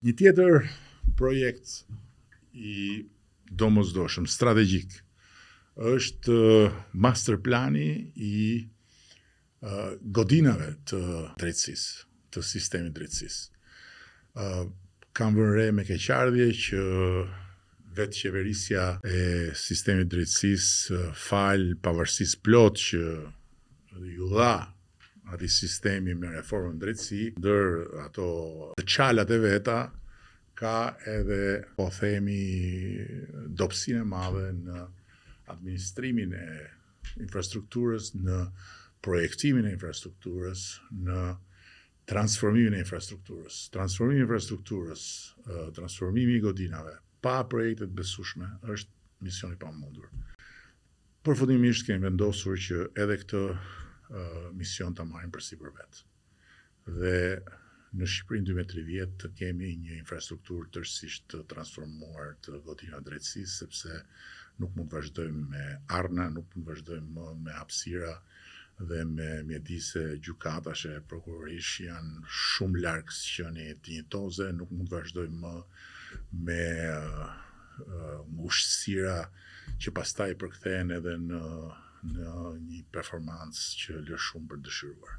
Një tjetër projekt i domosdoshëm, strategjik, është masterplani i godinave të drejtësisë, të sistemit drejtësisë. Kam vënë re me keqardhje që vetë qeverisja e sistemit drejtësisë fal pavarësisë plot që ju dha ati sistemi me reformën drejtësi, ndër ato të qalat e veta, ka edhe, po themi, dobësinë e madhe në administrimin e infrastrukturës, në projektimin e infrastrukturës, në transformimin e infrastrukturës. Transformimi i infrastrukturës, transformimi i godinave, pa projekte të besueshme, është mision i pamundur. Përfundimisht kemi vendosur që edhe këtë mision ta marrim përsipër vetë. Dhe në Shqipërinë 2030 të kemi një infrastrukturë tërësisht të transformuar të godinave drejtësisë, sepse nuk mund të vazhdojmë me arna, nuk mund të vazhdojmë më me hapësira dhe me mjedise gjykatash e prokurorish janë shumë larg sqenie dinjitoze, nuk mund të vazhdojmë më me ushtësira që pastaj përkthehen edhe në një performancë që lë shumë për dëshiruar.